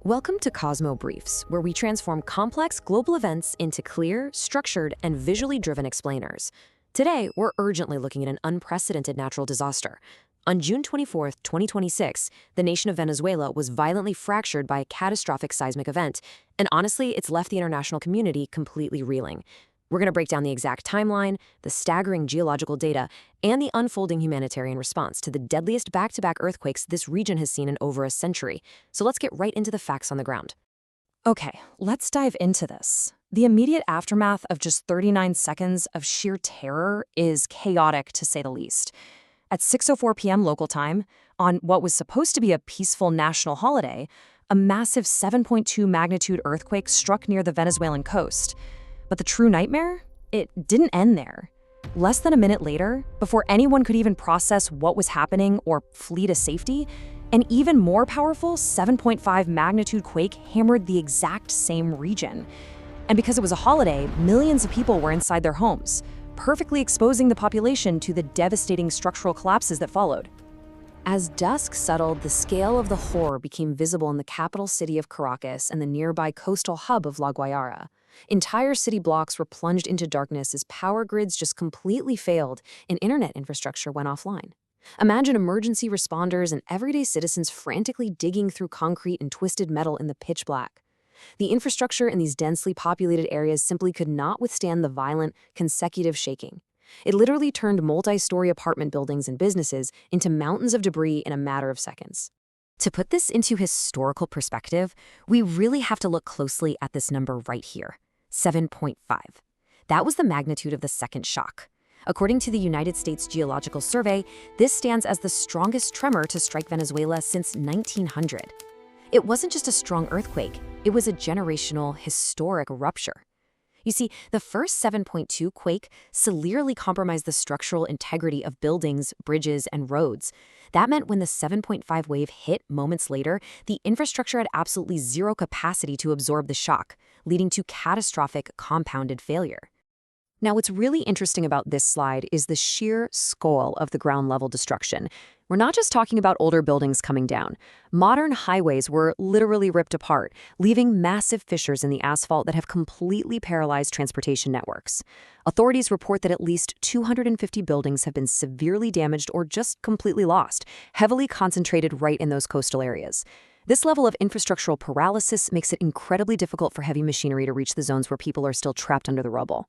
Welcome to CosmoBriefs, where we transform complex global events into clear, structured, and visually driven explainers. Today, we're urgently looking at an unprecedented natural disaster. On June 24, 2026, the nation of Venezuela was violently fractured by a catastrophic seismic event, and honestly, it's left the international community completely reeling. We're going to break down the exact timeline, the staggering geological data, and the unfolding humanitarian response to the deadliest back-to-back earthquakes this region has seen in over a century. So let's get right into the facts on the ground. Okay, let's dive into this. The immediate aftermath of just 39 seconds of sheer terror is chaotic, to say the least. At 6:04 p.m. local time, on what was supposed to be a peaceful national holiday, a massive 7.2 magnitude earthquake struck near the Venezuelan coast. But the true nightmare? It didn't end there. Less than a minute later, before anyone could even process what was happening or flee to safety, an even more powerful 7.5 magnitude quake hammered the exact same region. And because it was a holiday, millions of people were inside their homes, perfectly exposing the population to the devastating structural collapses that followed. As dusk settled, the scale of the horror became visible in the capital city of Caracas and the nearby coastal hub of La Guaira. Entire city blocks were plunged into darkness as power grids just completely failed and internet infrastructure went offline. Imagine emergency responders and everyday citizens frantically digging through concrete and twisted metal in the pitch black. The infrastructure in these densely populated areas simply could not withstand the violent, consecutive shaking. It literally turned multi-story apartment buildings and businesses into mountains of debris in a matter of seconds. To put this into historical perspective, we really have to look closely at this number right here, 7.5. That was the magnitude of the second shock. According to the United States Geological Survey, this stands as the strongest tremor to strike Venezuela since 1900. It wasn't just a strong earthquake, it was a generational, historic rupture. You see, the first 7.2 quake severely compromised the structural integrity of buildings, bridges, and roads. That meant when the 7.5 wave hit moments later, the infrastructure had absolutely zero capacity to absorb the shock, leading to catastrophic compounded failure. Now, what's really interesting about this slide is the sheer scale of the ground-level destruction. We're not just talking about older buildings coming down. Modern highways were literally ripped apart, leaving massive fissures in the asphalt that have completely paralyzed transportation networks. Authorities report that at least 250 buildings have been severely damaged or just completely lost, heavily concentrated right in those coastal areas. This level of infrastructural paralysis makes it incredibly difficult for heavy machinery to reach the zones where people are still trapped under the rubble.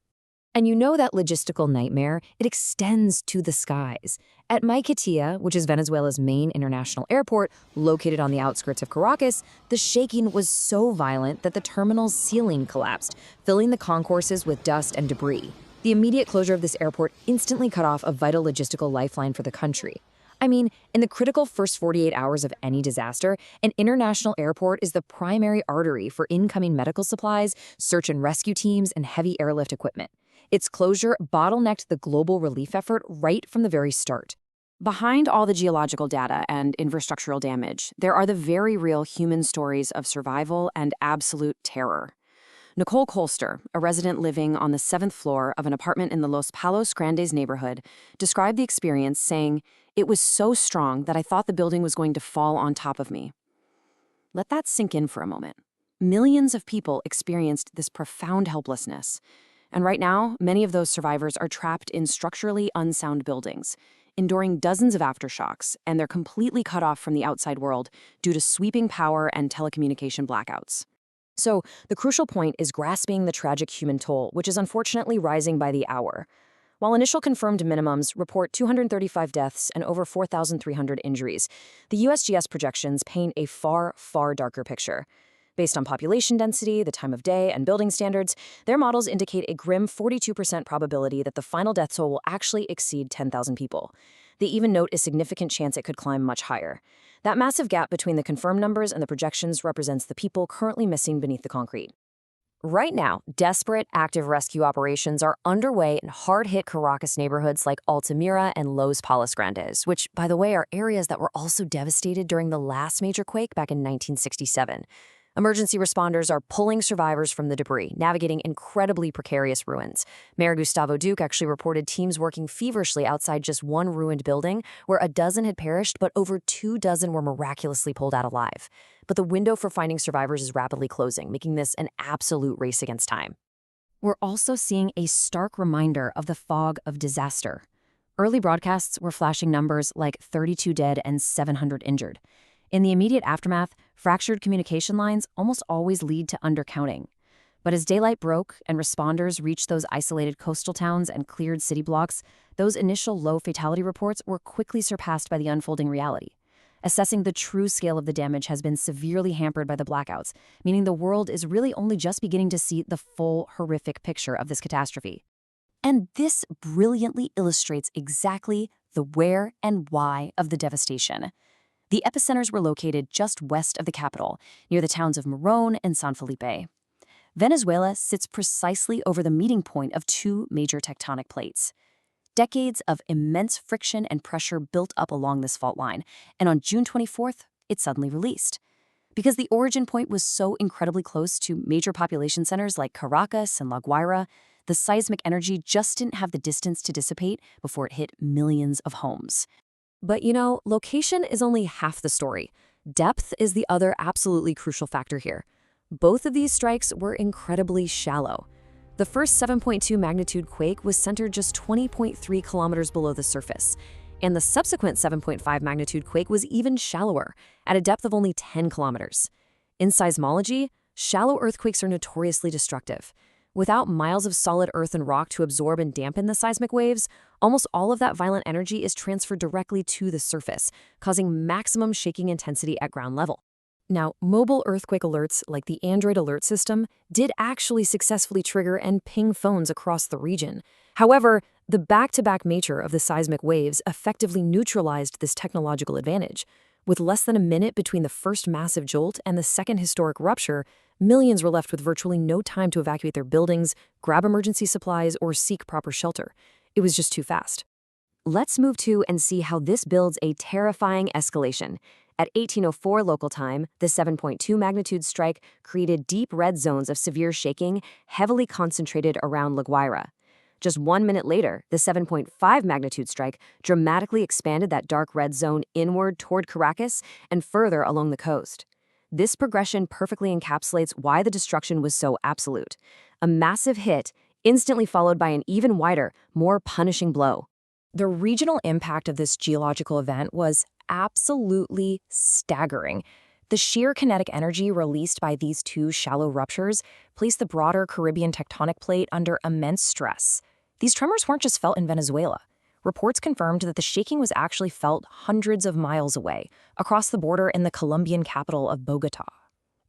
And you know that logistical nightmare, it extends to the skies. At Maiquetía, which is Venezuela's main international airport, located on the outskirts of Caracas, the shaking was so violent that the terminal's ceiling collapsed, filling the concourses with dust and debris. The immediate closure of this airport instantly cut off a vital logistical lifeline for the country. I mean, in the critical first 48 hours of any disaster, an international airport is the primary artery for incoming medical supplies, search and rescue teams, and heavy airlift equipment. Its closure bottlenecked the global relief effort right from the very start. Behind all the geological data and infrastructural damage, there are the very real human stories of survival and absolute terror. Nicole Colster, a resident living on the 7th floor of an apartment in the Los Palos Grandes neighborhood, described the experience saying, "It was so strong that I thought the building was going to fall on top of me." Let that sink in for a moment. Millions of people experienced this profound helplessness. And right now, many of those survivors are trapped in structurally unsound buildings, enduring dozens of aftershocks, and they're completely cut off from the outside world due to sweeping power and telecommunication blackouts. So, the crucial point is grasping the tragic human toll, which is unfortunately rising by the hour. While initial confirmed minimums report 235 deaths and over 4,300 injuries, the USGS projections paint a far, far darker picture. Based on population density, the time of day, and building standards, their models indicate a grim 42% probability that the final death toll will actually exceed 10,000 people. They even note a significant chance it could climb much higher. That massive gap between the confirmed numbers and the projections represents the people currently missing beneath the concrete. Right now, desperate active rescue operations are underway in hard-hit Caracas neighborhoods like Altamira and Los Palos Grandes, which, by the way, are areas that were also devastated during the last major quake back in 1967. Emergency responders are pulling survivors from the debris, navigating incredibly precarious ruins. Mayor Gustavo Duque actually reported teams working feverishly outside just one ruined building, where a dozen had perished, but over 24 were miraculously pulled out alive. But the window for finding survivors is rapidly closing, making this an absolute race against time. We're also seeing a stark reminder of the fog of disaster. Early broadcasts were flashing numbers like 32 dead and 700 injured. In the immediate aftermath, fractured communication lines almost always lead to undercounting. But as daylight broke and responders reached those isolated coastal towns and cleared city blocks, those initial low fatality reports were quickly surpassed by the unfolding reality. Assessing the true scale of the damage has been severely hampered by the blackouts, meaning the world is really only just beginning to see the full, horrific picture of this catastrophe. And this brilliantly illustrates exactly the where and why of the devastation. The epicenters were located just west of the capital, near the towns of Morón and San Felipe. Venezuela sits precisely over the meeting point of two major tectonic plates. Decades of immense friction and pressure built up along this fault line, and on June 24th, it suddenly released. Because the origin point was so incredibly close to major population centers like Caracas and La Guaira, the seismic energy just didn't have the distance to dissipate before it hit millions of homes. But location is only half the story. Depth is the other absolutely crucial factor here. Both of these strikes were incredibly shallow. The first 7.2 magnitude quake was centered just 20.3 kilometers below the surface, and the subsequent 7.5 magnitude quake was even shallower, at a depth of only 10 kilometers. In seismology, shallow earthquakes are notoriously destructive. Without miles of solid earth and rock to absorb and dampen the seismic waves, almost all of that violent energy is transferred directly to the surface, causing maximum shaking intensity at ground level. Now, mobile earthquake alerts like the Android alert system did actually successfully trigger and ping phones across the region. However, the back-to-back nature of the seismic waves effectively neutralized this technological advantage. With less than a minute between the first massive jolt and the second historic rupture, millions were left with virtually no time to evacuate their buildings, grab emergency supplies, or seek proper shelter. It was just too fast. Let's move to and see how this builds a terrifying escalation. At 1804 local time, the 7.2 magnitude strike created deep red zones of severe shaking, heavily concentrated around La Guaira. Just 1 minute later, the 7.5 magnitude strike dramatically expanded that dark red zone inward toward Caracas and further along the coast. This progression perfectly encapsulates why the destruction was so absolute. A massive hit, instantly followed by an even wider, more punishing blow. The regional impact of this geological event was absolutely staggering. The sheer kinetic energy released by these two shallow ruptures placed the broader Caribbean tectonic plate under immense stress. These tremors weren't just felt in Venezuela. Reports confirmed that the shaking was actually felt hundreds of miles away, across the border in the Colombian capital of Bogotá.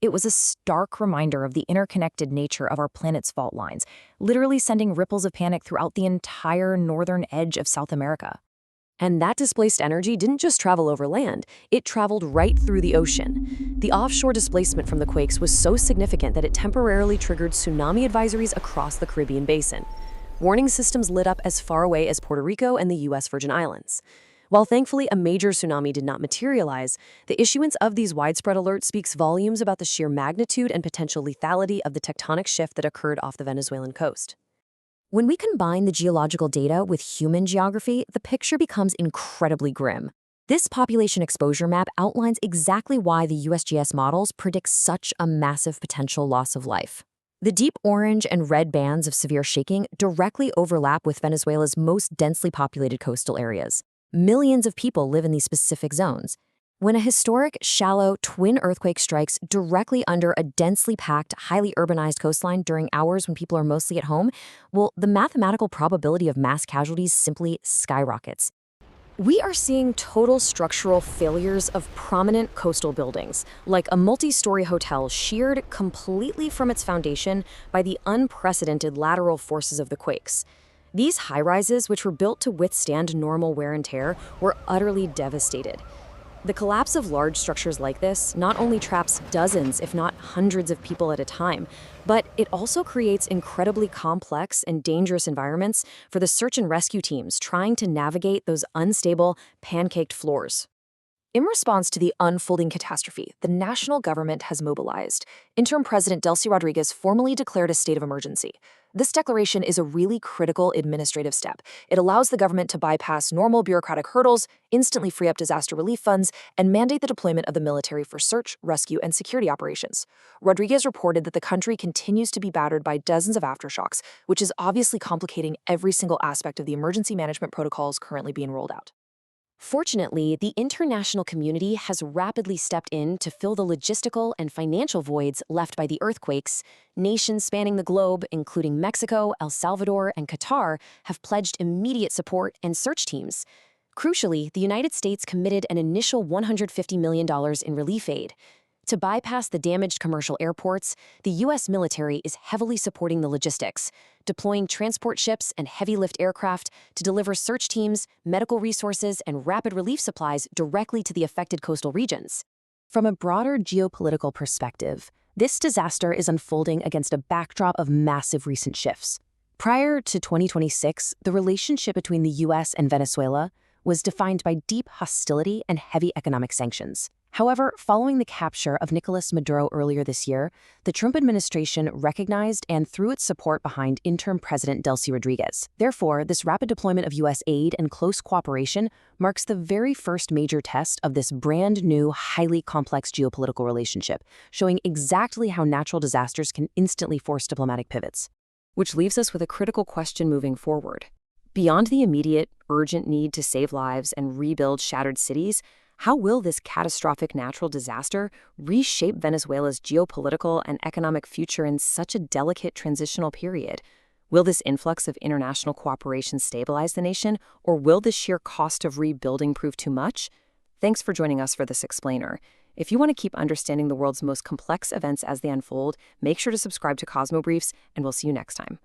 It was a stark reminder of the interconnected nature of our planet's fault lines, literally sending ripples of panic throughout the entire northern edge of South America. And that displaced energy didn't just travel over land, it traveled right through the ocean. The offshore displacement from the quakes was so significant that it temporarily triggered tsunami advisories across the Caribbean basin. Warning systems lit up as far away as Puerto Rico and the U.S. Virgin Islands. While thankfully a major tsunami did not materialize, the issuance of these widespread alerts speaks volumes about the sheer magnitude and potential lethality of the tectonic shift that occurred off the Venezuelan coast. When we combine the geological data with human geography, the picture becomes incredibly grim. This population exposure map outlines exactly why the USGS models predict such a massive potential loss of life. The deep orange and red bands of severe shaking directly overlap with Venezuela's most densely populated coastal areas. Millions of people live in these specific zones. When a historic, shallow, twin earthquake strikes directly under a densely packed, highly urbanized coastline during hours when people are mostly at home, well, the mathematical probability of mass casualties simply skyrockets. We are seeing total structural failures of prominent coastal buildings, like a multi-story hotel sheared completely from its foundation by the unprecedented lateral forces of the quakes. These high-rises, which were built to withstand normal wear and tear, were utterly devastated. The collapse of large structures like this not only traps dozens, if not hundreds of people at a time, but it also creates incredibly complex and dangerous environments for the search and rescue teams trying to navigate those unstable, pancaked floors. In response to the unfolding catastrophe, the national government has mobilized. Interim President Delcy Rodriguez formally declared a state of emergency. This declaration is a really critical administrative step. It allows the government to bypass normal bureaucratic hurdles, instantly free up disaster relief funds, and mandate the deployment of the military for search, rescue, and security operations. Rodriguez reported that the country continues to be battered by dozens of aftershocks, which is obviously complicating every single aspect of the emergency management protocols currently being rolled out. Fortunately, the international community has rapidly stepped in to fill the logistical and financial voids left by the earthquakes. Nations spanning the globe, including Mexico, El Salvador, and Qatar, have pledged immediate support and search teams. Crucially, the United States committed an initial $150 million in relief aid. To bypass the damaged commercial airports, the U.S. military is heavily supporting the logistics, deploying transport ships and heavy-lift aircraft to deliver search teams, medical resources, and rapid relief supplies directly to the affected coastal regions. From a broader geopolitical perspective, this disaster is unfolding against a backdrop of massive recent shifts. Prior to 2026, the relationship between the U.S. and Venezuela was defined by deep hostility and heavy economic sanctions. However, following the capture of Nicolas Maduro earlier this year, the Trump administration recognized and threw its support behind interim President Delcy Rodriguez. Therefore, this rapid deployment of U.S. aid and close cooperation marks the very first major test of this brand new, highly complex geopolitical relationship, showing exactly how natural disasters can instantly force diplomatic pivots. Which leaves us with a critical question moving forward. Beyond the immediate, urgent need to save lives and rebuild shattered cities, how will this catastrophic natural disaster reshape Venezuela's geopolitical and economic future in such a delicate transitional period? Will this influx of international cooperation stabilize the nation, or will the sheer cost of rebuilding prove too much? Thanks for joining us for this explainer. If you want to keep understanding the world's most complex events as they unfold, make sure to subscribe to CosmoBriefs, and we'll see you next time.